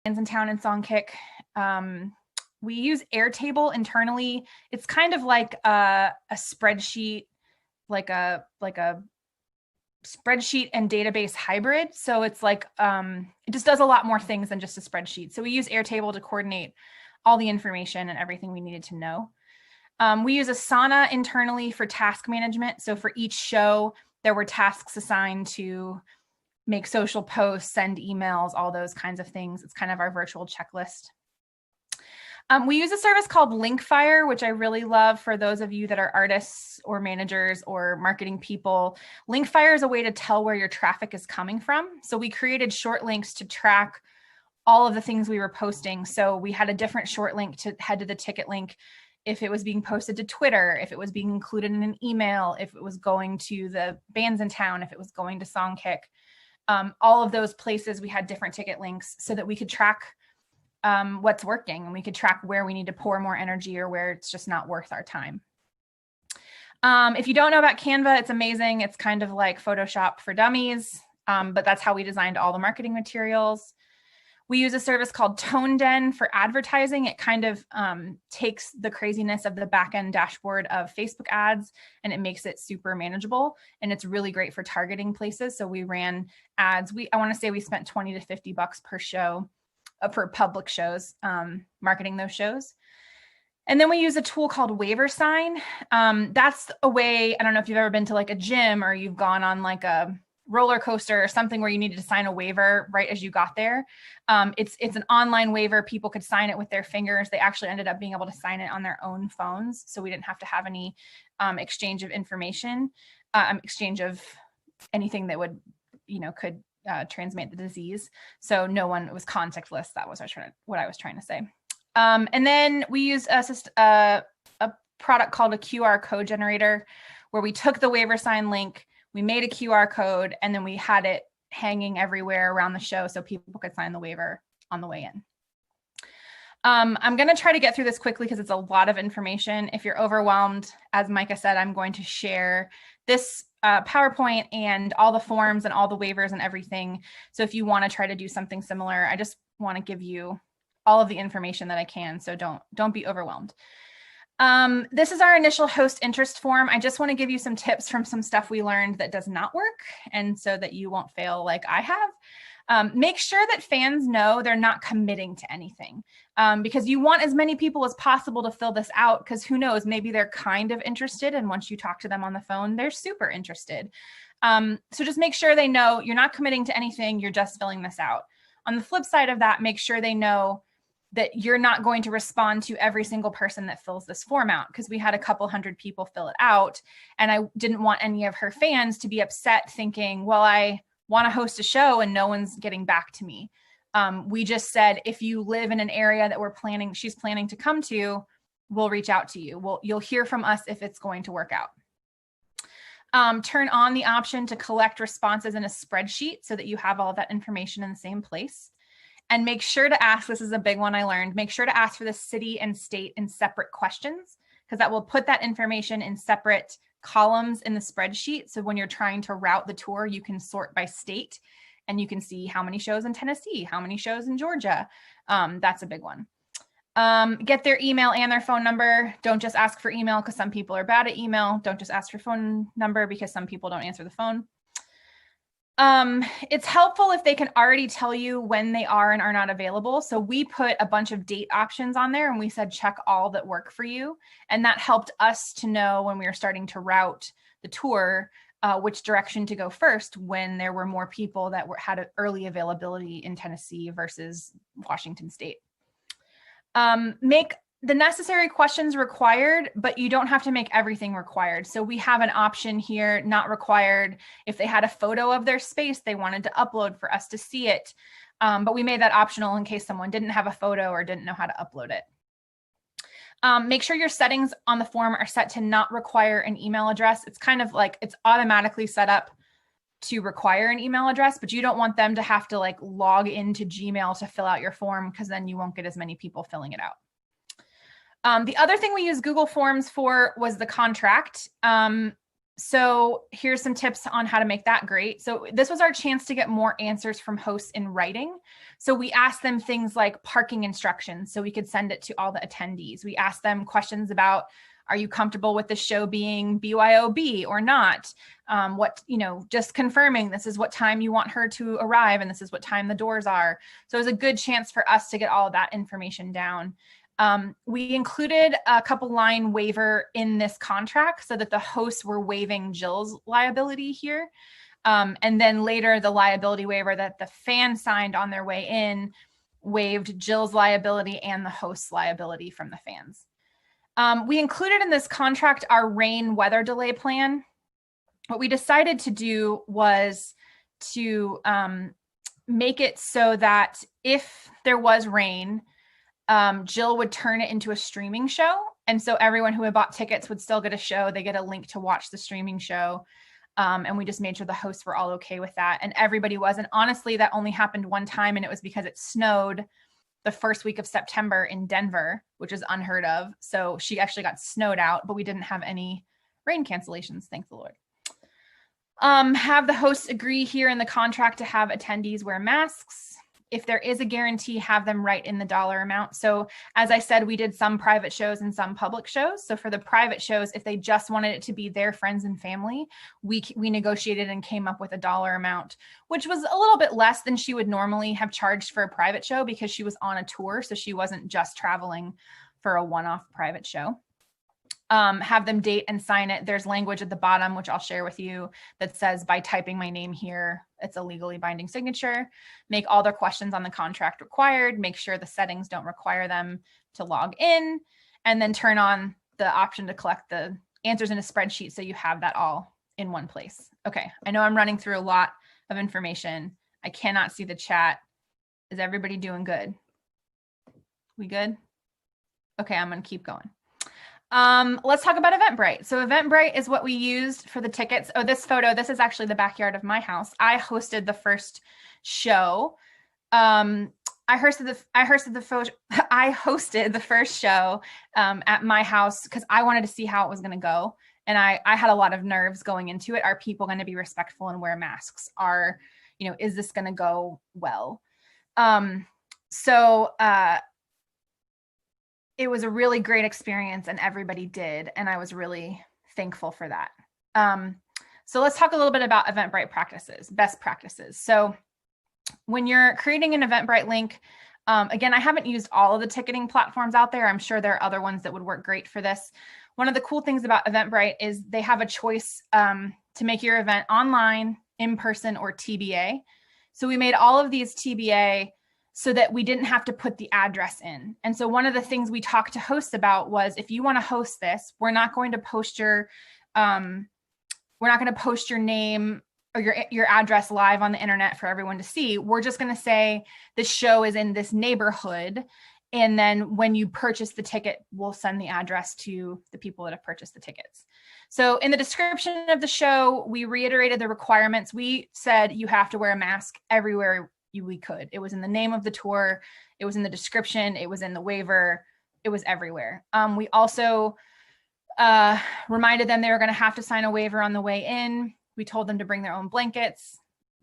bands in town and Songkick. We use Airtable internally. It's kind of like a spreadsheet, like a spreadsheet and database hybrid. So it's like, it just does a lot more things than just a spreadsheet. So we use Airtable to coordinate all the information and everything we needed to know. We use Asana internally for task management. So for each show, there were tasks assigned to make social posts, send emails, all those kinds of things. It's kind of our virtual checklist. We use a service called Linkfire, which I really love for those of you that are artists or managers or marketing people. Linkfire is a way to tell where your traffic is coming from. So we created short links to track all of the things we were posting. So we had a different short link to head to the ticket link if it was being posted to Twitter, if it was being included in an email, if it was going to the bands in town, if it was going to Songkick. All of those places we had different ticket links so that we could track what's working, and we could track where we need to pour more energy or where it's just not worth our time. If you don't know about Canva, it's amazing. It's kind of like Photoshop for dummies, but that's how we designed all the marketing materials. We use a service called ToneDen for advertising. It kind of takes the craziness of the back-end dashboard of Facebook ads and it makes it super manageable. And it's really great for targeting places. So we ran ads. I want to say we spent $20 to $50 per show for public shows, marketing those shows. And then we use a tool called Waiver Sign. That's a way, I don't know if you've ever been to like a gym or you've gone on like a roller coaster or something where you needed to sign a waiver right as you got there. It's an online waiver. People could sign it with their fingers. They actually ended up being able to sign it on their own phones. So we didn't have to have any exchange of information, exchange of anything that would, could transmit the disease. So no one, it was contactless. That was what I was trying to say. And then we used a product called a QR code generator, where we took the Waiver Sign link, we made a QR code, and then we had it hanging everywhere around the show so people could sign the waiver on the way in. I'm going to try to get through this quickly because it's a lot of information. If you're overwhelmed, as Micah said, I'm going to share this PowerPoint and all the forms and all the waivers and everything. So if you want to try to do something similar, I just want to give you all of the information that I can. So don't be overwhelmed. This is our initial host interest form. I just want to give you some tips from some stuff we learned that does not work, and so that you won't fail like I have. Make sure that fans know they're not committing to anything, because you want as many people as possible to fill this out, because who knows, maybe they're kind of interested, and once you talk to them on the phone, they're super interested. So just make sure they know you're not committing to anything, you're just filling this out. On the flip side of that, make sure they know that you're not going to respond to every single person that fills this form out, because we had a couple hundred people fill it out, and I didn't want any of her fans to be upset thinking, well, I want to host a show and no one's getting back to me. We just said, if you live in an area that she's planning to come to, we'll reach out to you. You'll hear from us if it's going to work out. Turn on the option to collect responses in a spreadsheet so that you have all of that information in the same place. And make sure to ask, this is a big one I learned, make sure to ask for the city and state in separate questions, because that will put that information in separate columns in the spreadsheet. So when you're trying to route the tour, you can sort by state and you can see how many shows in Tennessee, how many shows in Georgia. That's a big one. Get their email and their phone number. Don't just ask for email because some people are bad at email. Don't just ask for phone number because some people don't answer the phone. It's helpful if they can already tell you when they are and are not available. So we put a bunch of date options on there and we said, check all that work for you. And that helped us to know when we were starting to route the tour, which direction to go first when there were more people that had an early availability in Tennessee versus Washington State. Make the necessary questions required, but you don't have to make everything required. So we have an option here, not required. If they had a photo of their space they wanted to upload for us to see it, but we made that optional in case someone didn't have a photo or didn't know how to upload it. Make sure your settings on the form are set to not require an email address. It's kind of like it's automatically set up to require an email address, but you don't want them to have to like log into Gmail to fill out your form, because then you won't get as many people filling it out. The other thing we used Google Forms for was the contract. So here's some tips on how to make that great. So this was our chance to get more answers from hosts in writing. So we asked them things like parking instructions so we could send it to all the attendees. We asked them questions about, are you comfortable with the show being BYOB or not? Just confirming this is what time you want her to arrive and this is what time the doors are. So it was a good chance for us to get all of that information down. We included a couple line waiver in this contract so that the hosts were waiving Jill's liability here. And then later the liability waiver that the fan signed on their way in waived Jill's liability and the host's liability from the fans. We included in this contract our rain weather delay plan. What we decided to do was to make it so that if there was rain, Jill would turn it into a streaming show. And so everyone who had bought tickets would still get a show. They get a link to watch the streaming show. And we just made sure the hosts were all okay with that. And everybody was. And honestly, that only happened one time. And it was because it snowed the first week of September in Denver, which is unheard of. So she actually got snowed out, but we didn't have any rain cancellations, thank the Lord. Have the hosts agree here in the contract to have attendees wear masks. If there is a guarantee, have them write in the dollar amount. So as I said, we did some private shows and some public shows. So for the private shows, if they just wanted it to be their friends and family, we negotiated and came up with a dollar amount, which was a little bit less than she would normally have charged for a private show because she was on a tour. So she wasn't just traveling for a one-off private show. Have them date and sign it. There's language at the bottom, which I'll share with you, that says by typing my name here, it's a legally binding signature. Make all their questions on the contract required. Make sure the settings don't require them to log in, and then turn on the option to collect the answers in a spreadsheet so you have that all in one place. Okay, I know I'm running through a lot of information. I cannot see the chat. Is everybody doing good? We good? Okay, I'm gonna keep going. Let's talk about Eventbrite. So Eventbrite is what we used for the tickets. Oh, this photo, this is actually the backyard of my house. I hosted the first show. I hosted the first show at my house because I wanted to see how it was going to go. And I had a lot of nerves going into it. Are people going to be respectful and wear masks? Is this going to go well? It was a really great experience and everybody did. And I was really thankful for that. So let's talk a little bit about Eventbrite practices, best practices. So when you're creating an Eventbrite link, again, I haven't used all of the ticketing platforms out there. I'm sure there are other ones that would work great for this. One of the cool things about Eventbrite is they have a choice to make your event online, in person, or TBA. So we made all of these TBA so that we didn't have to put the address in. And so one of the things we talked to hosts about was, if you want to host this, we're not going to post your name or your address live on the internet for everyone to see. We're just going to say this show is in this neighborhood. And then when you purchase the ticket, we'll send the address to the people that have purchased the tickets. So in the description of the show, we reiterated the requirements. We said you have to wear a mask everywhere we could. It was in the name of the tour. It was in the description. It was in the waiver. It was everywhere. We also reminded them they were going to have to sign a waiver on the way in. We told them to bring their own blankets,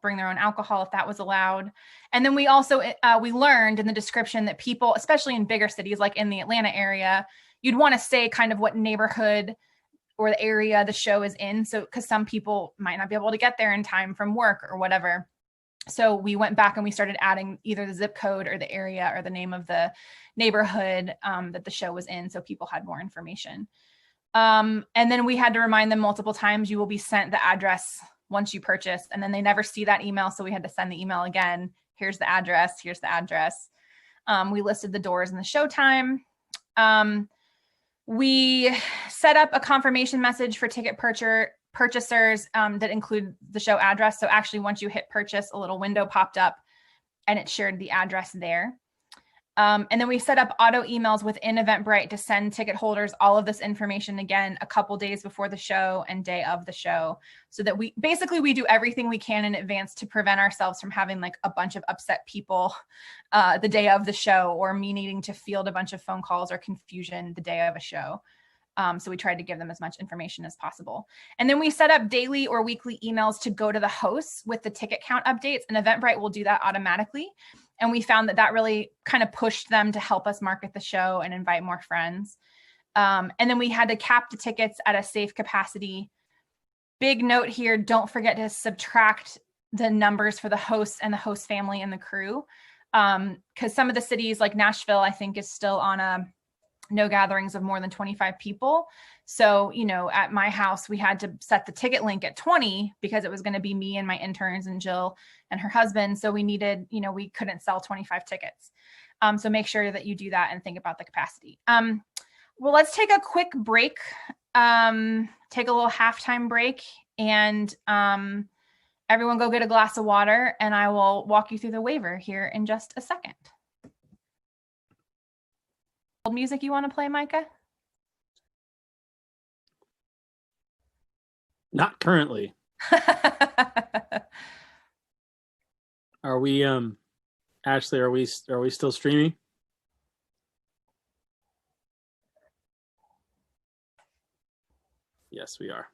bring their own alcohol if that was allowed. And then we also, we learned in the description that people, especially in bigger cities like in the Atlanta area, you'd want to say kind of what neighborhood or the area the show is in. So, because some people might not be able to get there in time from work or whatever. So we went back and we started adding either the zip code or the area or the name of the neighborhood that the show was in, so people had more information. And then we had to remind them multiple times, you will be sent the address once you purchase, and then they never see that email. So we had to send the email again. Here's the address. Here's the address. We listed the doors and the show time. We set up a confirmation message for ticket purchasers that include the show address. So actually, once you hit purchase, a little window popped up and it shared the address there. And then we set up auto emails within Eventbrite to send ticket holders all of this information again a couple days before the show and day of the show, so that we do everything we can in advance to prevent ourselves from having like a bunch of upset people the day of the show, or me needing to field a bunch of phone calls or confusion the day of a show. So we tried to give them as much information as possible. And then we set up daily or weekly emails to go to the hosts with the ticket count updates, and Eventbrite will do that automatically. And we found that that really kind of pushed them to help us market the show and invite more friends. And then we had to cap the tickets at a safe capacity. Big note here, don't forget to subtract the numbers for the hosts and the host family and the crew. Because some of the cities like Nashville, I think, is still on a no gatherings of more than 25 people. So, you know, at my house, we had to set the ticket link at 20 because it was going to be me and my interns and Jill and her husband. So we needed, you know, we couldn't sell 25 tickets. So make sure that you do that and think about the capacity. Well, let's take a quick break, take a little halftime break, and everyone go get a glass of water, and I will walk you through the waiver here in just a second. Music you want to play, Micah? Not currently. Are we Ashley, are we still streaming? Yes, we are.